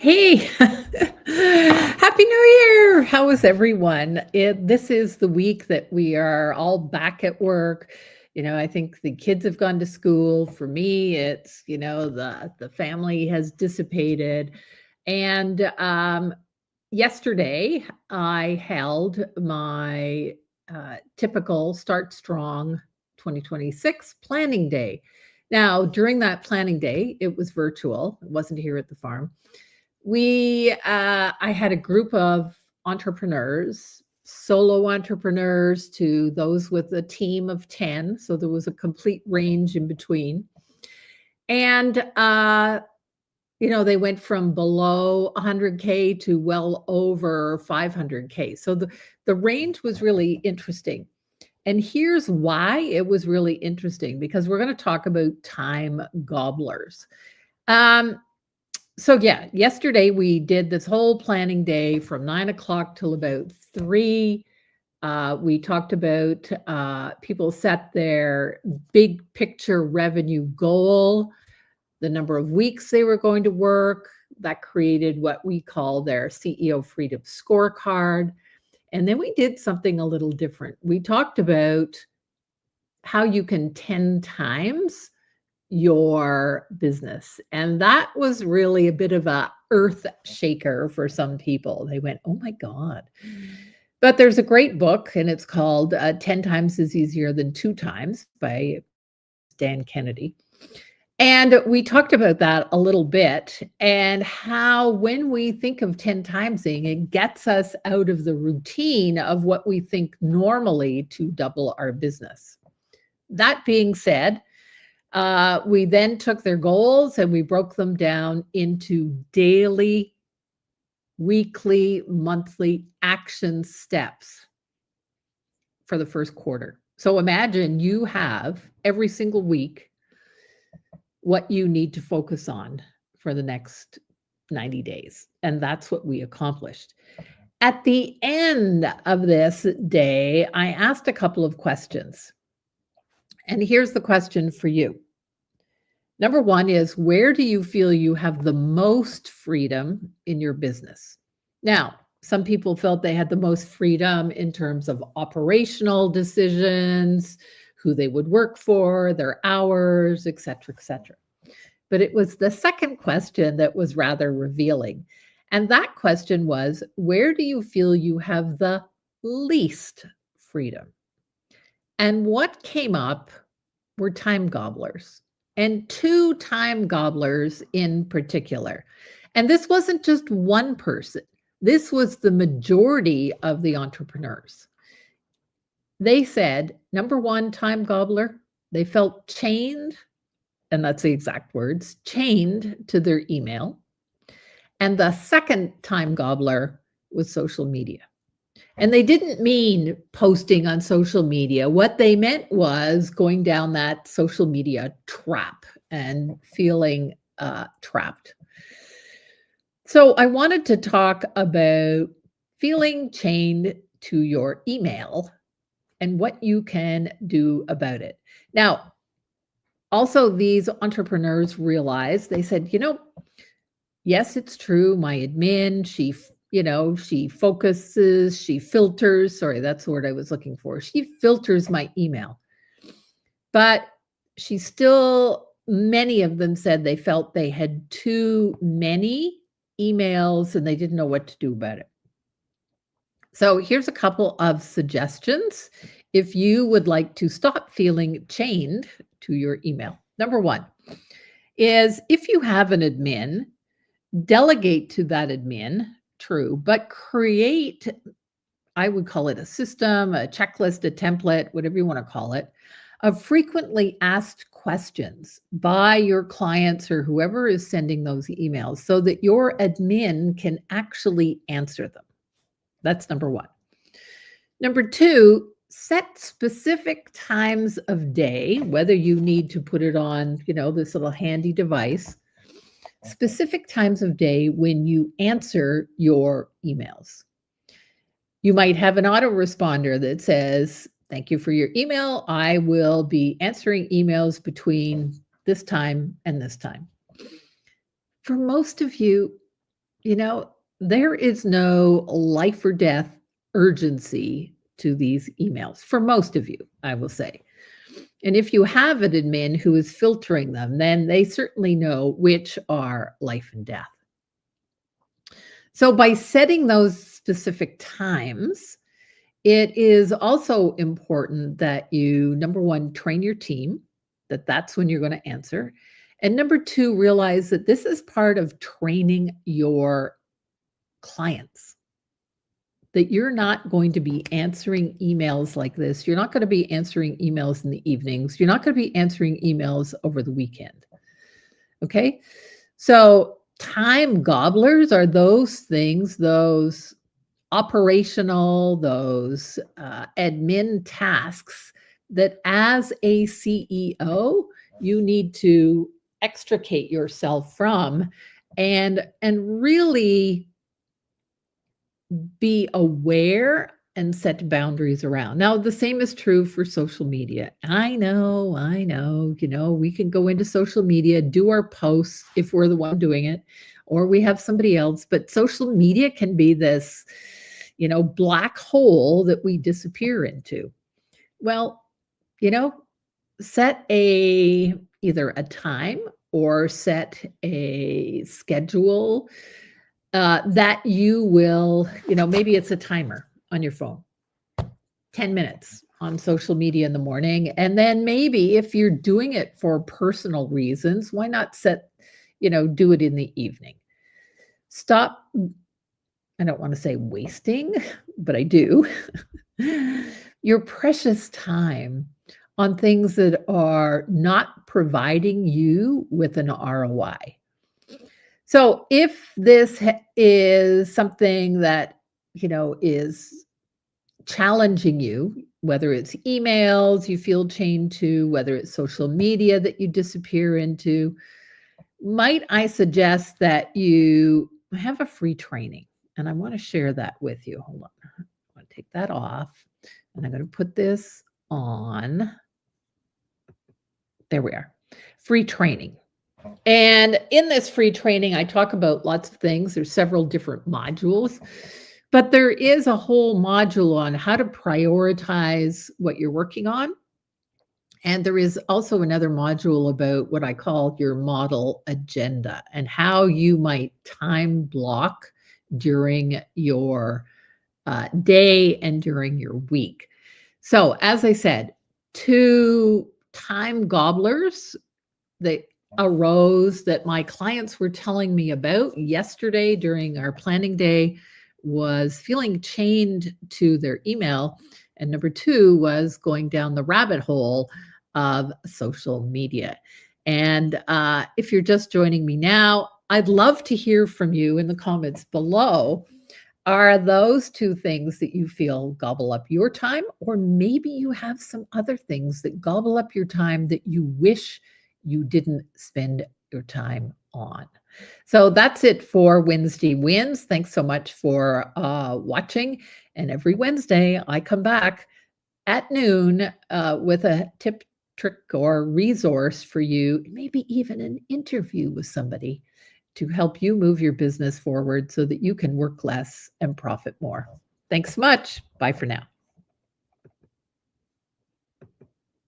Hey, Happy New Year. How is everyone? This is the week that we are all back at work. I think the kids have gone to school. For me, it's, the family has dissipated. And yesterday, I held my typical Start Strong 2026 planning day. Now, during that planning day, it was virtual. It wasn't here at the farm. I had a group of entrepreneurs, solo entrepreneurs to those with a team of 10. So there was a complete range in between. And, they went from below 100K to well over 500K. So the range was really interesting. And here's why it was really interesting because we're going to talk about time gobblers. Um, so yeah, yesterday we did this whole planning day from 9 o'clock till about 3. We talked about people set their big picture revenue goal, the number of weeks they were going to work. That created what we call their CEO Freedom Scorecard. And then we did something a little different. We talked about how you can 10 times your business. And that was really a bit of a earth shaker for some people. They went, "Oh my God." But there's a great book and it's called 10 Times is Easier Than Two Times by Dan Kennedy. And we talked about that a little bit and how when we think of 10 timesing, it gets us out of the routine of what we think normally to double our business. That being said, we then took their goals and we broke them down into daily, weekly, monthly action steps for the first quarter. So imagine you have every single week what you need to focus on for the next 90 days. And that's what we accomplished. At the end of this day, I asked a couple of questions. And here's the question for you. Number one is, where do you feel you have the most freedom in your business? Now, some people felt they had the most freedom in terms of operational decisions, who they would work for, their hours, et cetera, et cetera. But it was the second question that was rather revealing. And that question was, where do you feel you have the least freedom? And what came up were time gobblers, and two time gobblers in particular. And this wasn't just one person, this was the majority of the entrepreneurs. They said, number one, time gobbler, they felt chained, and that's the exact words, chained to their email. And the second time gobbler was social media. And they didn't mean posting on social media. What they meant was going down that social media trap and feeling trapped. So I wanted to talk about feeling chained to your email and what you can do about it. Now, also, these entrepreneurs realized, they said, yes, it's true. My admin, she focuses, she filters. Sorry, that's the word I was looking for. She filters my email. But many of them said they felt they had too many emails and they didn't know what to do about it. So here's a couple of suggestions if you would like to stop feeling chained to your email. Number one is, if you have an admin, delegate to that admin, true, but create, I would call it a system, a checklist, a template, whatever you want to call it, of frequently asked questions by your clients or whoever is sending those emails so that your admin can actually answer them. That's number one. Number two, set specific times of day, whether you need to put it on, this little handy device, specific times of day when you answer your emails. You might have an autoresponder that says, "Thank you for your email. I will be answering emails between this time and this time." For most of you, there is no life or death urgency to these emails for most of you, I will say. And if you have an admin who is filtering them, then they certainly know which are life and death. So by setting those specific times, it is also important that you, number one, train your team, that that's when you're going to answer. And number two, realize that this is part of training your clients, that you're not going to be answering emails like this. You're not going to be answering emails in the evenings. You're not going to be answering emails over the weekend. Okay. So time gobblers are those things, those operational, those admin tasks that as a CEO, you need to extricate yourself from and really be aware and set boundaries around. Now, the same is true for social media. I know, we can go into social media, do our posts if we're the one doing it, or we have somebody else, but social media can be this, black hole that we disappear into. Well, set either a time or set a schedule that you will, maybe it's a timer on your phone, 10 minutes on social media in the morning. And then maybe if you're doing it for personal reasons, why not do it in the evening? Stop, I don't want to say wasting, but I do, your precious time on things that are not providing you with an ROI. So if this is something that, is challenging you, whether it's emails you feel chained to, whether it's social media that you disappear into, might I suggest that you have a free training? And I want to share that with you. Hold on. I'm going to take that off and I'm going to put this on. There we are. Free training. And in this free training, I talk about lots of things. There's several different modules, but there is a whole module on how to prioritize what you're working on. And there is also another module about what I call your model agenda and how you might time block during your day and during your week. So as I said, 2 time gobblers that arose that my clients were telling me about yesterday during our planning day was feeling chained to their email. And number 2 was going down the rabbit hole of social media. And if you're just joining me now, I'd love to hear from you in the comments below. Are those 2 things that you feel gobble up your time? Or maybe you have some other things that gobble up your time that you wish you didn't spend your time on. So that's it for Wednesday Wins. Thanks so much for watching. And every Wednesday, I come back at noon with a tip, trick, or resource for you, maybe even an interview with somebody to help you move your business forward so that you can work less and profit more. Thanks so much. Bye for now.